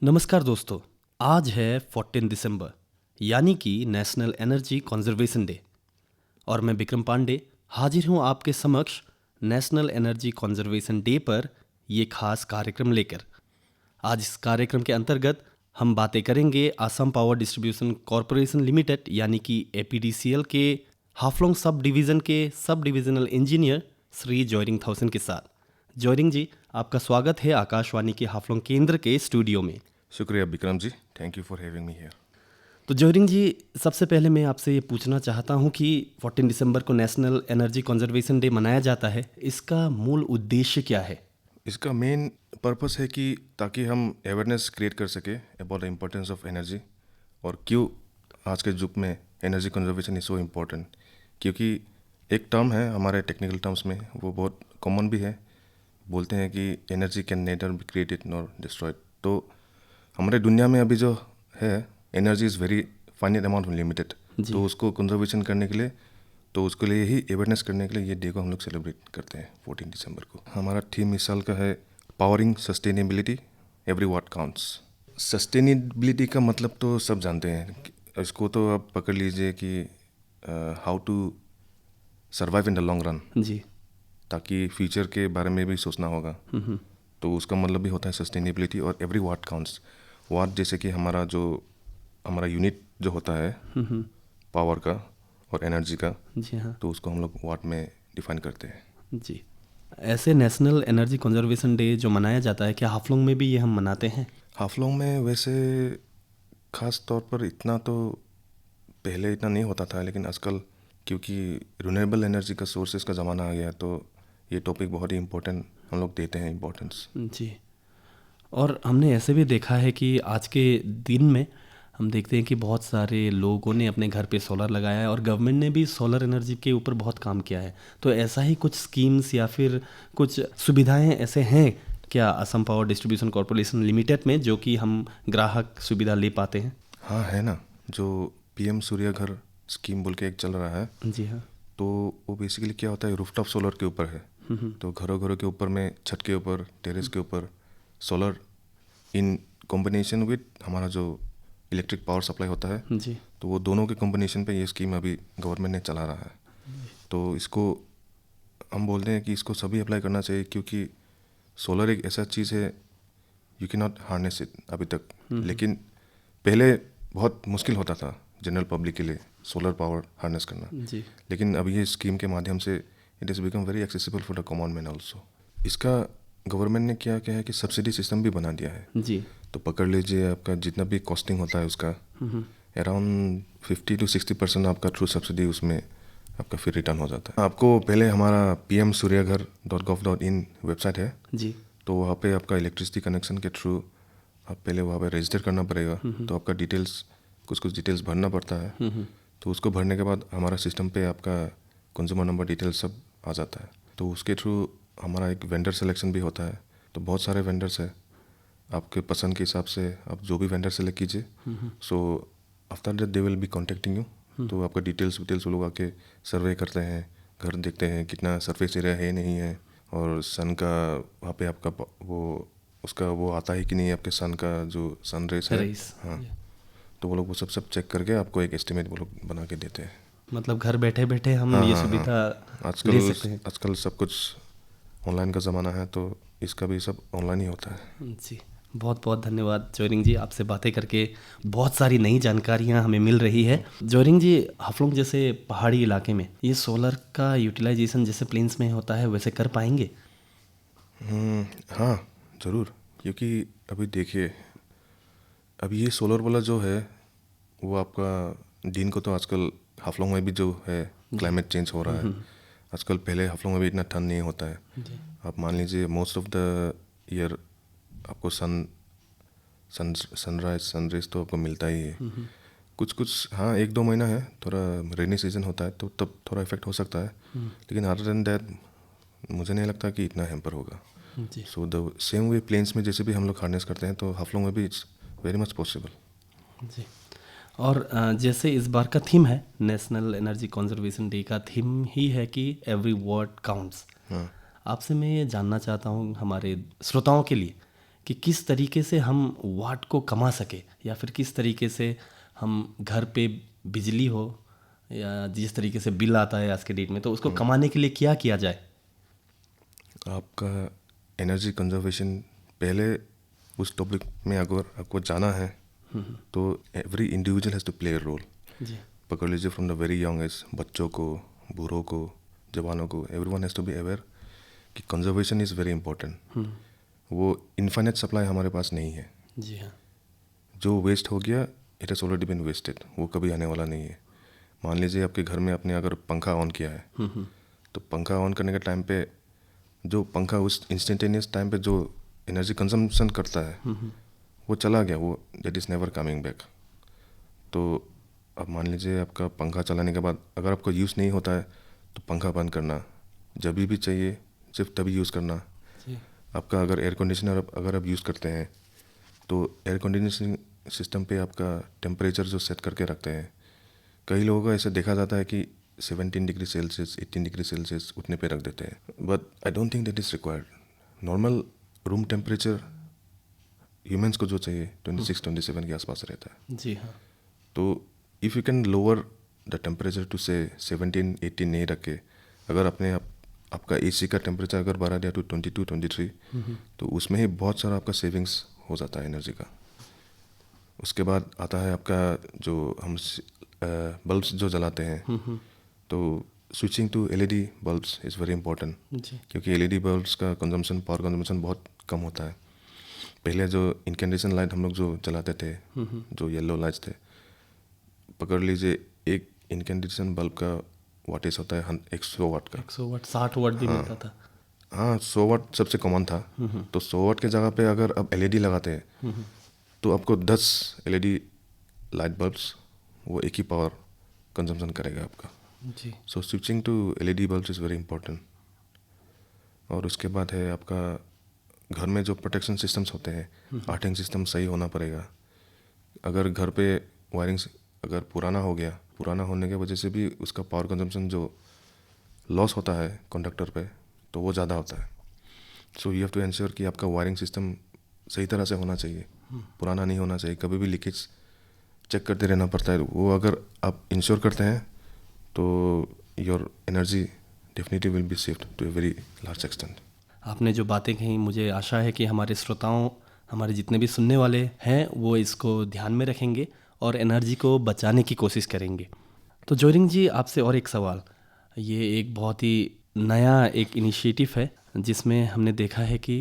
नमस्कार दोस्तों। आज है 14 दिसंबर यानी कि नेशनल एनर्जी कंजर्वेशन डे और मैं विक्रम पांडे हाजिर हूं आपके समक्ष नेशनल एनर्जी कंजर्वेशन डे पर ये खास कार्यक्रम लेकर। आज इस कार्यक्रम के अंतर्गत हम बातें करेंगे Assam power distribution corporation limited यानी कि एपीडीसीएल के हाफलोंग सब डिवीज़न के सब डिविजनल इंजीनियर श्री जॉयरिंग थाउसेन के साथ। जॉयरिंग जी, आपका स्वागत है आकाशवाणी के हाफलोंग केंद्र के स्टूडियो में। शुक्रिया Vikram ji, thank you for having me here. तो जॉयरिंग जी, सबसे पहले मैं आपसे ये पूछना चाहता हूँ कि 14 दिसंबर को नेशनल एनर्जी कंजर्वेशन डे मनाया जाता है, इसका मूल उद्देश्य क्या है? इसका मेन पर्पस है कि ताकि हम अवेयरनेस क्रिएट कर सके about the importance of energy और क्यों आज के युग में energy conservation is so important. क्योंकि एक टर्म है हमारे टेक्निकल टर्म्स में, वो बहुत कॉमन भी है, बोलते हैं कि energy can nether be created nor destroyed. तो हमारे दुनिया में अभी जो है energy is very finite amount limited, तो उसको कंजर्वेशन करने के लिए, तो उसके लिए ही अवेयरनेस करने के लिए ये डे को हम लोग सेलिब्रेट करते हैं 14 दिसंबर को। हमारा थीम इस साल का है पावरिंग सस्टेनेबिलिटी, एवरी वाट काउंट्स। सस्टेनेबिलिटी का मतलब तो सब जानते हैं, इसको तो आप पकड़ लीजिए कि how to survive in the long run, जी, ताकि फ्यूचर के बारे में भी सोचना होगा। तो उसका मतलब भी होता है सस्टेनेबिलिटी और एवरी वाट काउंट्स। वाट जैसे कि हमारा यूनिट जो होता है पावर का और एनर्जी का, जी हाँ, तो उसको हम लोग वाट में डिफाइन करते हैं। जी। ऐसे नेशनल एनर्जी कंजर्वेशन डे जो मनाया जाता है, क्या हाफलोंग में भी ये हम मनाते हैं? हाफलोंग में वैसे ख़ास तौर पर इतना तो पहले इतना नहीं होता था, लेकिन आजकल क्योंकि रिन्यूएबल एनर्जी का सोर्सेज का ज़माना आ गया, तो ये टॉपिक बहुत ही इम्पोर्टेंट हम लोग देते हैं इम्पोर्टेंस। जी। और हमने ऐसे भी देखा है कि आज के दिन में हम देखते हैं कि बहुत सारे लोगों ने अपने घर पे सोलर लगाया है और गवर्नमेंट ने भी सोलर एनर्जी के ऊपर बहुत काम किया है। तो ऐसा ही कुछ स्कीम्स या फिर कुछ सुविधाएं ऐसे हैं क्या Assam power distribution corporation limited में, जो कि हम ग्राहक सुविधा ले पाते हैं? हाँ है ना, जो पीएम सूर्य घर स्कीम बोल के एक चल रहा है, जी हाँ। तो वो बेसिकली क्या होता है, रूफटॉप सोलर के ऊपर है। तो घरों घरों के ऊपर में, छत के ऊपर, टेरेस के ऊपर सोलर इन कॉम्बिनेशन विद हमारा जो इलेक्ट्रिक पावर सप्लाई होता है, जी, तो वो दोनों के कॉम्बिनेशन पे ये स्कीम अभी गवर्नमेंट ने चला रहा है। तो इसको हम बोलते हैं कि इसको सभी अप्लाई करना चाहिए, क्योंकि सोलर एक ऐसा चीज़ है you can not harness it अभी तक। लेकिन पहले बहुत मुश्किल होता था जनरल पब्लिक के लिए सोलर पावर हार्नेस करना, जी, लेकिन अभी ये स्कीम के माध्यम से it is become very accessible for the common man also. इसका गवर्नमेंट ने क्या है कि सब्सिडी सिस्टम भी बना दिया है। जी, तो पकड़ लीजिए आपका जितना भी कॉस्टिंग होता है उसका अराउंड 50-60% आपका थ्रू सब्सिडी उसमें आपका फिर रिटर्न हो जाता है। आपको पहले हमारा pmsuryaghar.gov.in वेबसाइट है, जी, तो वहाँ पे आपका इलेक्ट्रिसिटी कनेक्शन के थ्रू आप पहले वहाँ पे रजिस्टर करना पड़ेगा। तो आपका डिटेल्स कुछ डिटेल्स भरना पड़ता है। तो उसको भरने के बाद हमारा सिस्टम पे आपका कंज्यूमर नंबर डिटेल्स सब आ जाता है। तो उसके थ्रू हमारा एक वेंडर सिलेक्शन भी होता है। तो बहुत सारे वेंडर्स है, आपके पसंद के हिसाब से आप जो भी वेंडर सेलेक्ट कीजिए। So after that they will be contacting you. तो आपका डिटेल्स वो लोग आके सर्वे करते हैं, घर देखते हैं कितना सरफेस एरिया है नहीं है, और सन का वहाँ पे आपका वो उसका वो आता है कि नहीं, आपके सन का जो सन रेस है। रईस। हाँ, तो वो लोग वो सब चेक करके आपको एक एस्टिमेट वो लोग बना के देते हैं। मतलब घर बैठे बैठे हम हाँ ये हाँ हाँ, सुविधा ले आजकल सकते हैं। आजकल सब कुछ ऑनलाइन का ज़माना है, तो इसका भी सब ऑनलाइन ही होता है। जी, बहुत बहुत धन्यवाद जॉयरिंग जी। आपसे बातें करके बहुत सारी नई जानकारियां हमें मिल रही है। जॉयरिंग जी, हाफलोंग जैसे पहाड़ी इलाके में ये सोलर का यूटिलाइजेशन जैसे प्लेन्स में होता है वैसे कर पाएंगे? हाँ ज़रूर, क्योंकि अभी देखिए, अभी ये सोलर वाला जो है वो आपका दिन को, तो आजकल हाफलोंग में भी जो है क्लाइमेट चेंज हो रहा है आजकल। पहले हाफलोंग में भी इतना ठंड नहीं होता है। आप मान लीजिए मोस्ट ऑफ द ईयर आपको सनराइज सनरेज तो आपको मिलता ही है। कुछ हाँ 1-2 महीना है थोड़ा रेनी सीजन होता है, तो तब थोड़ा इफेक्ट हो सकता है। लेकिन अदर देन दैट मुझे नहीं लगता कि इतना हैम्पर होगा। जी, so the same way plains में जैसे भी हम लोग हार्नेस करते हैं, तो हाफलोंग में भी इट्स वेरी मच पॉसिबल। जी। और जैसे इस बार का थीम है नेशनल एनर्जी कंजर्वेशन डे का थीम ही है कि एवरी वर्ड काउंट्स। हाँ आपसे मैं ये जानना चाहता हूँ हमारे श्रोताओं के लिए कि किस तरीके से हम वाट को कमा सके, या फिर किस तरीके से हम घर पे बिजली हो या जिस तरीके से बिल आता है आज के डेट में, तो उसको कमाने के लिए क्या किया जाए। आपका एनर्जी कंजर्वेशन, पहले उस टॉपिक में अगर आपको जाना है तो every individual has to play a role. जी पकड़ लीजिए from the very young age, बच्चों को, बूढ़ों को, जवानों को, everyone has to be aware कि कंजर्वेशन इज़ वेरी इंपॉर्टेंट। वो इनफाइनाइट सप्लाई हमारे पास नहीं है। जी हाँ। जो वेस्ट हो गया, it has already been wasted, वो कभी आने वाला नहीं है। मान लीजिए आपके घर में आपने अगर पंखा ऑन किया है, तो पंखा ऑन करने के टाइम पे जो पंखा उस इंस्टेंटेनियस टाइम पे जो एनर्जी कंजम्पशन करता है वो चला गया, वो that is never coming back. तो अब मान लीजिए आपका पंखा चलाने के बाद अगर आपको यूज़ नहीं होता है तो पंखा बंद करना, जब भी चाहिए सिर्फ तभी यूज़ करना। जी आपका अगर एयर कंडीशनर अगर आप यूज़ करते हैं तो एयर कंडीशनिंग सिस्टम पे आपका टेम्परेचर जो सेट करके रखते हैं, कई लोगों को ऐसे देखा जाता है कि 17 डिग्री सेल्सियस 18 डिग्री सेल्सियस उतने पे रख देते हैं, but I don't think that is required. Normal room temperature humans को जो चाहिए 26-27 के आसपास रहता है। जी हाँ। तो if you can lower the temperature to से 17-18 नहीं रख के, अगर अपने आपका एसी का टेम्परेचर अगर बढ़ा दिया तो 22-23, तो उसमें ही बहुत सारा आपका सेविंग्स हो जाता है एनर्जी का। उसके बाद आता है आपका जो हम बल्ब्स जो जलाते हैं, तो switching to LED bulbs is very important, जी क्योंकि एलईडी बल्ब्स का कंजम्पशन, पावर कंजम्पशन बहुत कम होता है। पहले जो इनकैंडेशन लाइट हम लोग जो जलाते थे, जो येलो लाइट्स थे, पकड़ लीजिए एक इनकैंडेशन बल्ब का वाटेज होता है 100 वाट का। 100 वाट 60 वाट भी मिलता था। हाँ, 100 वाट सबसे कॉमन था। तो 100 वाट के जगह पे अगर आप एलईडी लगाते हैं तो आपको 10 एलईडी लाइट बल्ब्स वो एक ही पावर कंजम्पशन करेगा आपका। जी so switching to LED bulbs is very important. और उसके बाद है आपका घर में जो प्रोटेक्शन सिस्टम्स होते हैं, आर्टिंग सिस्टम सही होना पड़ेगा। अगर घर पे वायरिंग अगर पुराना हो गया, पुराना होने की वजह से भी उसका पावर कंजम्पशन जो लॉस होता है कंडक्टर पे, तो वो ज़्यादा होता है। So you have to ensure कि आपका वायरिंग सिस्टम सही तरह से होना चाहिए, पुराना नहीं होना चाहिए। कभी भी लीकेज चेक करते रहना पड़ता है। वो अगर आप इंश्योर करते हैं तो your energy definitely will be saved to a very large extent. आपने जो बातें कही, मुझे आशा है कि हमारे श्रोताओं, हमारे जितने भी सुनने वाले हैं, वो इसको ध्यान में रखेंगे और एनर्जी को बचाने की कोशिश करेंगे। तो जोरिंग जी, आपसे और एक सवाल। ये एक बहुत ही नया एक इनिशिएटिव है जिसमें हमने देखा है कि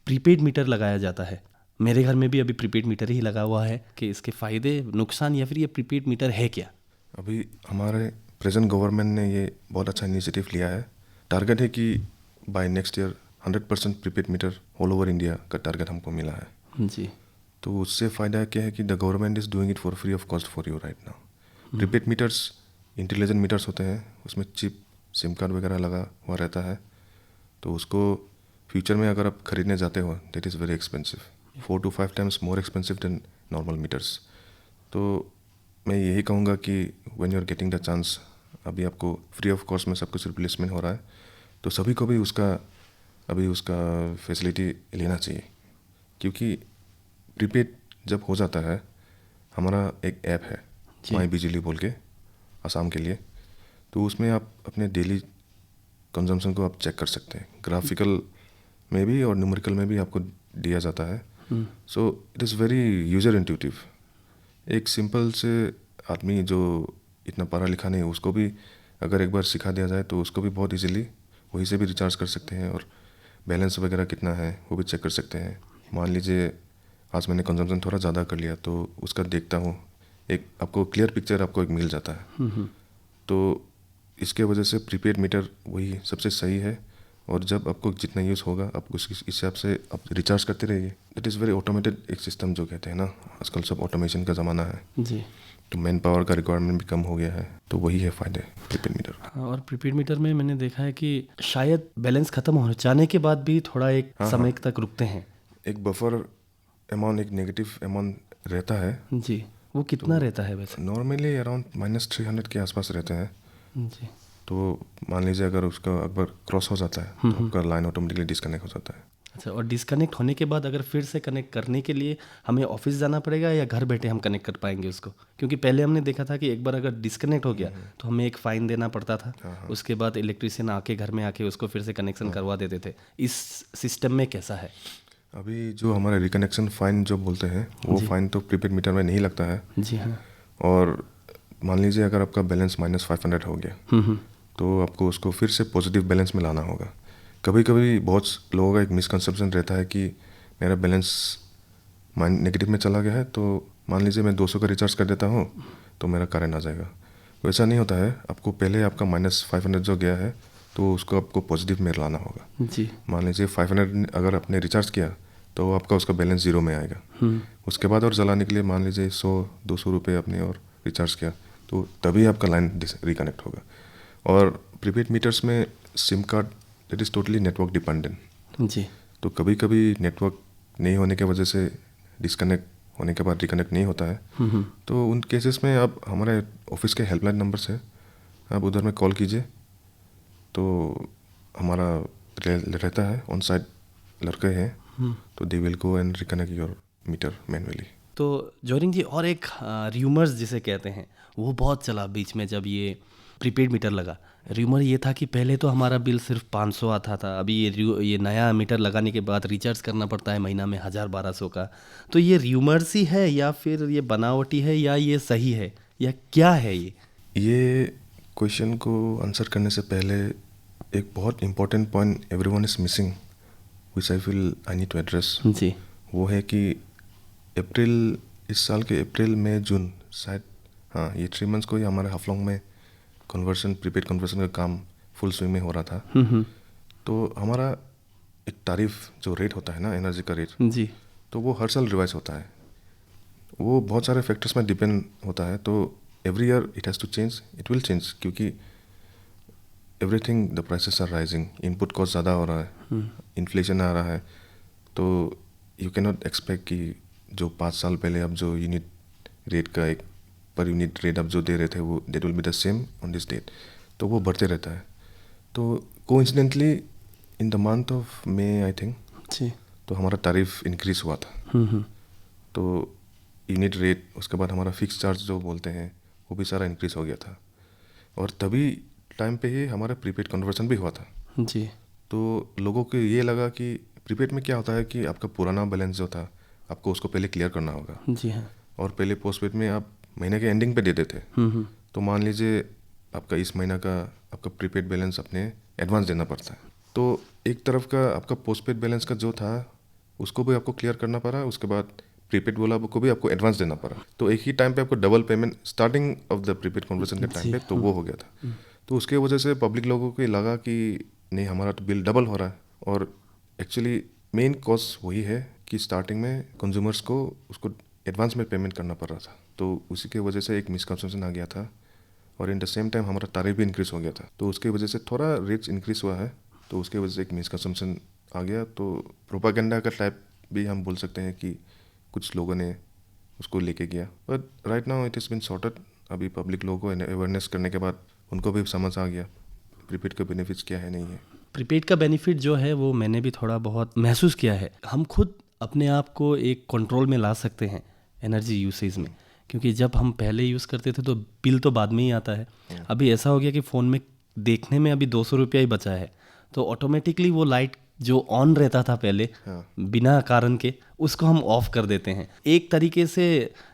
प्रीपेड मीटर लगाया जाता है। मेरे घर में भी अभी प्रीपेड मीटर ही लगा हुआ है, कि इसके फ़ायदे, नुकसान, या फिर ये प्रीपेड मीटर है क्या? अभी हमारे प्रेजेंट गवर्नमेंट ने ये बहुत अच्छा इनिशिएटिव लिया है। टारगेट है कि by next year 100% prepaid meter all over India का टारगेट हमको मिला है। जी तो उससे फ़ायदा क्या है कि the government is doing it for free of cost for you right now. Prepaid meters intelligent meters होते हैं, उसमें चिप सिम कार्ड वगैरह लगा हुआ रहता है। तो उसको फ्यूचर में अगर आप खरीदने जाते हो, that is very expensive, 4 to 5 times more expensive than normal meters. तो मैं यही कहूँगा कि when you are getting the chance, अभी आपको फ्री ऑफ कॉस्ट में सब कुछ रिप्लेसमेंट हो रहा है, तो सभी को भी उसका फैसिलिटी लेना चाहिए। क्योंकि प्रीपेड जब हो जाता है, हमारा एक ऐप है माई बिजली बोल के, आसाम के लिए, तो उसमें आप अपने डेली कंजम्पशन को आप चेक कर सकते हैं। ग्राफिकल में भी और न्यूमेरिकल में भी आपको दिया जाता है। सो it is very user intuitive. एक सिंपल से आदमी जो इतना पढ़ा लिखा नहीं है, उसको भी अगर एक बार सिखा दिया जाए तो उसको भी बहुत इजीली वहीं से भी रिचार्ज कर सकते हैं, और बैलेंस वगैरह कितना है वो भी चेक कर सकते हैं। मान लीजिए आज मैंने कंजम्पशन थोड़ा ज़्यादा कर लिया, तो उसका देखता हूँ, एक आपको क्लियर पिक्चर आपको एक मिल जाता है। तो इसके वजह से प्रीपेड मीटर वही सबसे सही है। और जब आपको जितना यूज़ होगा आप उसके हिसाब से आप रिचार्ज करते रहिए। इट इज़ वेरी ऑटोमेटेड एक सिस्टम जो कहते हैं ना, आजकल सब ऑटोमेशन का ज़माना है, जी। तो मैन पावर का रिक्वायरमेंट भी कम हो गया है। तो वही है फ़ायदे प्रीपेड मीटर। हाँ, और प्रीपेड मीटर में मैंने देखा है कि शायद बैलेंस ख़त्म हो जाने के बाद भी थोड़ा एक समय तक रुकते हैं। एक बफर अमाउंट, एक नेगेटिव अमाउंट रहता है। जी, वो कितना रहता है वैसे? नॉर्मली अराउंड -300 के आसपास रहते हैं। जी। तो मान लीजिए अगर उसका अगर क्रॉस हो जाता है तो आपका लाइन ऑटोमेटिकली डिस्कनेक्ट हो जाता है। अच्छा, और डिस्कनेक्ट होने के बाद अगर फिर से कनेक्ट करने के लिए हमें ऑफिस जाना पड़ेगा या घर बैठे हम कनेक्ट कर पाएंगे उसको? क्योंकि पहले हमने देखा था कि एक बार अगर डिस्कनेक्ट हो गया तो हमें एक फ़ाइन देना पड़ता था, उसके बाद इलेक्ट्रिशियन आके घर में आके उसको फिर से कनेक्शन करवा देते थे। इस सिस्टम में कैसा है? अभी जो हमारा रिकनेक्शन फ़ाइन जो बोलते हैं वो फ़ाइन तो प्रीपेड मीटर में नहीं लगता है। जी हाँ। और मान लीजिए अगर आपका बैलेंस -500 हो गया तो आपको उसको फिर से पॉजिटिव बैलेंस में लाना होगा। कभी कभी बहुत लोगों का एक मिसकंसेप्शन रहता है कि मेरा बैलेंस नेगेटिव में चला गया है तो मान लीजिए मैं 200 का रिचार्ज कर देता हूँ तो मेरा करंट आ जाएगा। वैसा नहीं होता है। आपको पहले आपका -500 जो गया है तो उसको आपको पॉजिटिव में लाना होगा। जी। मान लीजिए 500 अगर आपने रिचार्ज किया तो आपका उसका बैलेंस 0 में आएगा। उसके बाद और चलाने के लिए मान लीजिए 100-200 रुपये आपने और रिचार्ज किया तो तभी आपका लाइन रिकनेक्ट होगा। और प्रीपेड मीटर्स में SIM card it is totally network dependent. जी। तो कभी कभी नेटवर्क नहीं होने की वजह से डिस्कनेक्ट होने के बाद रिकनेक्ट नहीं होता है। तो उन केसेस में आप हमारे ऑफिस के हेल्पलाइन नंबर से आप उधर में कॉल कीजिए तो हमारा रहता है ऑन साइट लड़के हैं तो they will go and reconnect your meter manually. तो जॉरिंग जी, और एक र्यूमर्स जिसे कहते हैं वो बहुत चला बीच में जब ये प्रीपेड मीटर लगा। र्यूमर ये था कि पहले तो हमारा बिल सिर्फ 500 आता था, अभी ये नया मीटर लगाने के बाद रिचार्ज करना पड़ता है महीना में 1000-1200 का। तो ये र्यूमर्स ही है या फिर ये बनावटी है या ये सही है या क्या है ये क्वेश्चन को आंसर करने से पहले एक बहुत important point everyone is missing which I feel I need to address. जी। वो है कि इस साल के अप्रैल मई जून शायद, हाँ, ये 3 मंथ्स को ही हमारे हाफलोंग में प्रीपेड कन्वर्सन का काम फुल स्विंग में हो रहा था। तो हमारा एक तारीफ जो रेट होता है ना, एनर्जी का रेट, जी। तो वो हर साल रिवाइज होता है। वो बहुत सारे फैक्टर्स में डिपेंड होता है। तो every year it has to change, it will change, क्योंकि everything the prices are rising, input cost ज़्यादा हो रहा है, इन्फ्लेशन आ रहा है। तो यू कैन नॉट एक्सपेक्ट कि जो 5 साल पहले आप जो यूनिट रेट का एक पर यूनिट रेट आप जो दे रहे थे वो date will be the same on this date. तो वो बढ़ते रहता है। तो coincidentally in the month of May I think, जी। तो हमारा तारीफ इंक्रीज हुआ था। तो यूनिट रेट, उसके बाद हमारा फिक्स चार्ज जो बोलते हैं वो भी सारा इंक्रीज हो गया था। और तभी टाइम पे ही हमारा प्रीपेड कन्वर्सन भी हुआ था। जी। तो लोगों को ये लगा कि प्रीपेड में क्या होता है कि आपका पुराना बैलेंस जो था आपको उसको पहले क्लियर करना होगा। जी हाँ। और पहले पोस्टपेड में आप महीने के एंडिंग पे देते थे। तो मान लीजिए आपका इस महीना का आपका प्रीपेड बैलेंस अपने एडवांस देना पड़ता है। तो एक तरफ का आपका पोस्टपेड बैलेंस का जो था उसको भी आपको क्लियर करना पड़ा, उसके बाद प्रीपेड वाला को भी आपको एडवांस देना पड़ा। तो एक ही टाइम पे आपको double payment starting of the prepaid conversion के टाइम पे तो वो हो गया था। तो उसके वजह से पब्लिक लोगों को लगा कि नहीं, हमारा तो बिल डबल हो रहा है। और एक्चुअली मेन कॉज वही है कि स्टार्टिंग में कंज्यूमर्स को उसको एडवांस में पेमेंट करना पड़ रहा था। तो उसी के वजह से एक मिसकंसेप्शन आ गया था। और इन द सेम टाइम हमारा तारीफ भी इंक्रीज़ हो गया था। तो उसके वजह से थोड़ा रेट्स इंक्रीज़ हुआ है। तो उसके वजह से एक मिसकंसेप्शन आ गया। तो प्रोपागेंडा का टाइप भी हम बोल सकते हैं कि कुछ लोगों ने उसको लेके गया। But right now it is been sorted. अभी पब्लिक लोगों को अवेयरनेस करने के बाद उनको भी समझ आ गया प्रीपेड का बेनिफिट्स क्या है, नहीं है। प्रीपेड का बेनिफिट जो है वो मैंने भी थोड़ा बहुत महसूस किया है। हम खुद अपने आप को एक कंट्रोल में ला सकते हैं एनर्जी यूसेज में, क्योंकि जब हम पहले यूज़ करते थे तो बिल तो बाद में ही आता है। अभी ऐसा हो गया कि फ़ोन में देखने में अभी 200 रुपया ही बचा है, तो ऑटोमेटिकली वो लाइट जो ऑन रहता था पहले बिना कारण के, उसको हम ऑफ कर देते हैं। एक तरीके से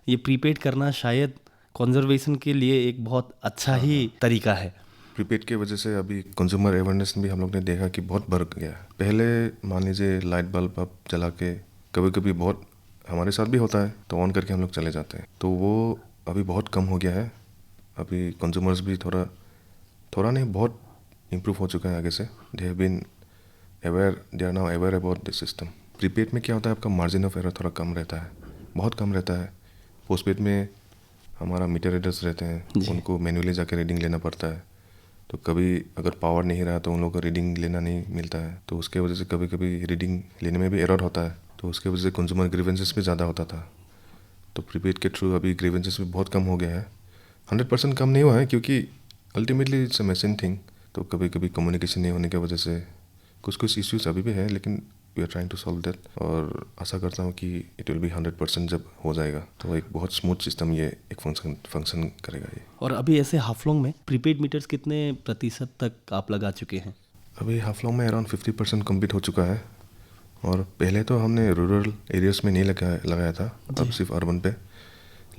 ये प्रीपेड करना शायद कंजर्वेशन के लिए एक बहुत अच्छा ही तरीका है। प्रीपेड की वजह से अभी कंज्यूमर अवेयरनेस भी हम लोग ने देखा कि बहुत बढ़ गया है। पहले मान लीजिए लाइट बल्ब आप जला के, कभी कभी बहुत हमारे साथ भी होता है, तो ऑन करके हम लोग चले जाते हैं। तो वो अभी बहुत कम हो गया है। अभी कंज्यूमर्स भी थोड़ा नहीं, बहुत इम्प्रूव हो चुका है आगे से। They have been aware, they are now aware about this system. Prepaid में क्या होता है, आपका मार्जिन ऑफ एरर थोड़ा कम रहता है, बहुत कम रहता है। पोस्टपेड में हमारा मीटर रीडर्स रहते हैं, उनको मैन्युअली जाके रीडिंग लेना पड़ता है। तो कभी अगर पावर नहीं रहा तो उन लोगों को रीडिंग लेना नहीं मिलता है। तो उसके वजह से कभी कभी रीडिंग लेने में भी एरर होता है। तो उसके वजह से कंज्यूमर ग्रीवेंसेस भी ज़्यादा होता था। तो प्रीपेड के थ्रू अभी ग्रीवेंसेस भी बहुत कम हो गया है। 100% कम नहीं हुआ है, क्योंकि ultimately it's a machine thing. तो कभी कभी कम्युनिकेशन नहीं होने की वजह से कुछ इश्यूज अभी भी है, लेकिन we are trying to solve that, और आशा करता हूँ कि इट विल बी 100% जब हो जाएगा तो एक बहुत स्मूथ सिस्टम ये एक फंक्शन करेगा ये। और अभी ऐसे हाफलोंग में प्रीपेड मीटर्स कितने प्रतिशत तक आप लगा चुके हैं? अभी हाफलोंग में अराउंड 50% कम्प्लीट हो चुका है, और पहले तो हमने रूरल एरियाज़ में नहीं लगाया था, अब सिर्फ अर्बन पे,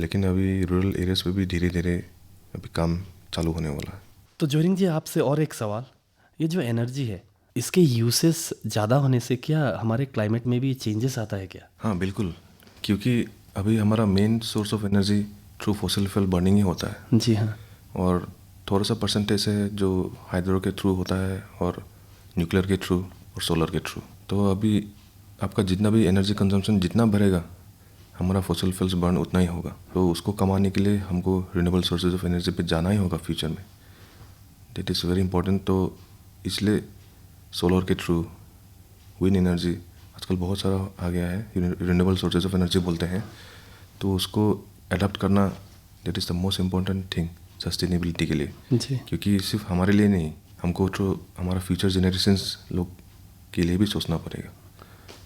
लेकिन अभी रूरल एरियाज़ पे भी धीरे धीरे अभी काम चालू होने वाला है। तो जोरिंग जी, आपसे और एक सवाल, ये जो एनर्जी है इसके यूसेस ज़्यादा होने से क्या हमारे क्लाइमेट में भी चेंजेस आता है क्या? हाँ बिल्कुल, क्योंकि अभी हमारा main source of energy through fossil fuel burning ही होता है। जी हाँ। और थोड़ा सा परसेंटेज है जो हाइड्रो के थ्रू होता है, और न्यूक्लियर के थ्रू, और सोलर के थ्रू। तो अभी आपका जितना भी एनर्जी कंजम्पशन जितना बढ़ेगा, हमारा फॉसिल फ्यूल्स बर्न उतना ही होगा। तो उसको कमाने के लिए हमको रिन्यूएबल सोर्सेज ऑफ एनर्जी पे जाना ही होगा फ्यूचर में। That is very important. तो इसलिए सोलर के थ्रू, विंड एनर्जी आजकल बहुत सारा आ गया है, रिन्यूएबल सोर्सेज ऑफ एनर्जी बोलते हैं, तो उसको अडॉप्ट करना that is the most important thing sustainability के लिए। जी। क्योंकि सिर्फ हमारे लिए नहीं, हमको तो हमारा फ्यूचर जनरेशन्स लोग के लिए भी सोचना पड़ेगा।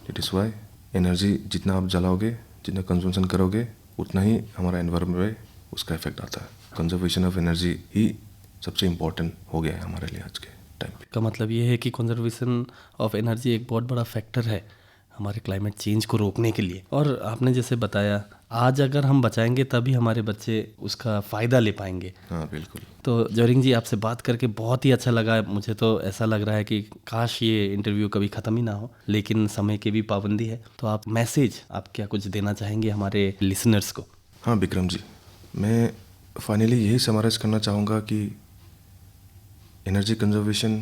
दैट इज़ वाई एनर्जी जितना आप जलाओगे, जितना कंजम्पशन करोगे, उतना ही हमारा एनवायरनमेंट में उसका इफेक्ट आता है। कंजर्वेशन ऑफ एनर्जी ही सबसे इम्पोर्टेंट हो गया है हमारे लिए आज के टाइम पे। का मतलब ये है कि कंजर्वेशन ऑफ एनर्जी एक बहुत बड़ा फैक्टर है हमारे क्लाइमेट चेंज को रोकने के लिए। और आपने जैसे बताया, आज अगर हम बचाएंगे तभी हमारे बच्चे उसका फ़ायदा ले पाएंगे। हाँ बिल्कुल। तो जोरिंग जी, आपसे बात करके बहुत ही अच्छा लगा। मुझे तो ऐसा लग रहा है कि काश ये इंटरव्यू कभी ख़त्म ही ना हो, लेकिन समय की भी पाबंदी है। तो आप क्या कुछ देना चाहेंगे हमारे लिसनर्स को? हाँ विक्रम जी, मैं फाइनली यही समराइज़ करना चाहूँगा कि एनर्जी कंजर्वेशन,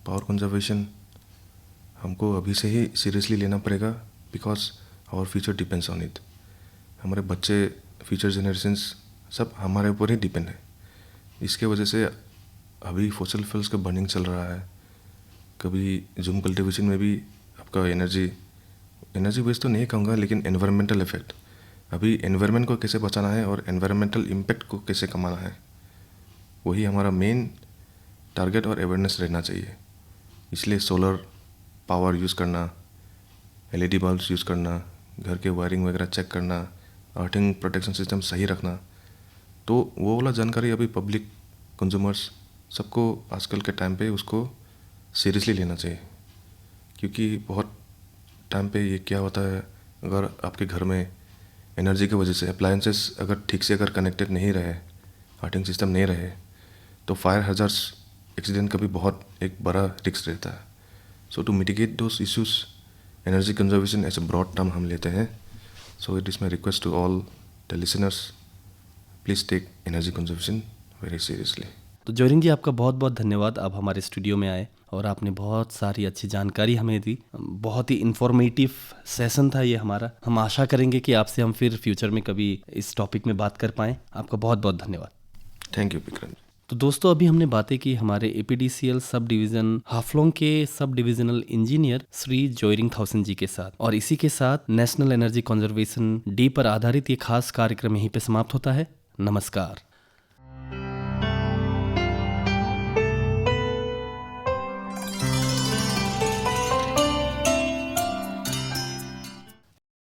पावर कंजर्वेशन हमको अभी से ही सीरियसली लेना पड़ेगा, because our future depends on it. हमारे बच्चे, फ्यूचर जनरेशन्स सब हमारे ऊपर ही डिपेंड है। इसके वजह से अभी फॉसिल फ्यूल्स का बर्निंग चल रहा है, कभी जूम कल्टिवेशन में भी आपका एनर्जी वेस्ट तो नहीं कहूँगा, लेकिन एनवायरमेंटल इफेक्ट, अभी एनवायरनमेंट को कैसे बचाना है और एनवायरमेंटल इम्पैक्ट को कैसे कमाना है, वही हमारा मेन टारगेट और अवेयरनेस रहना चाहिए। इसलिए सोलर पावर यूज़ करना, LED बल्ब्स यूज़ करना, घर के वायरिंग वगैरह चेक करना, अर्थिंग प्रोटेक्शन सिस्टम सही रखना, तो वो वाला जानकारी अभी पब्लिक, कंज्यूमर्स सबको आजकल के टाइम पे उसको सीरियसली लेना चाहिए। क्योंकि बहुत टाइम पे ये क्या होता है, अगर आपके घर में एनर्जी की वजह से अप्लायंसेस अगर ठीक से अगर कनेक्टेड नहीं रहे, अर्थिंग सिस्टम नहीं रहे, तो फायर हैज़ार्ड्स, एक्सीडेंट का भी बहुत एक बड़ा रिस्क रहता है। So to mitigate those issues, energy conservation as a broad term हम लेते हैं। So it is my request to all the listeners, please take energy conservation very seriously. तो जोरिंग जी, आपका बहुत बहुत धन्यवाद। आप हमारे स्टूडियो में आए और आपने बहुत सारी अच्छी जानकारी हमें दी। बहुत ही इन्फॉर्मेटिव सेशन था ये हमारा। हम आशा करेंगे कि आपसे हम फिर फ्यूचर में कभी इस टॉपिक में बात कर पाएँ। आपका बहुत बहुत धन्यवाद। Thank you Vikram. तो दोस्तों, अभी हमने बातें की हमारे APDCL सब डिवीज़न हाफलोंग के सब डिविजनल इंजीनियर श्री जोरिंग थाउसेन जी के साथ। और इसी के साथ नेशनल एनर्जी कंजर्वेशन डे पर आधारित ये खास कार्यक्रम यहीं पे समाप्त होता है। नमस्कार।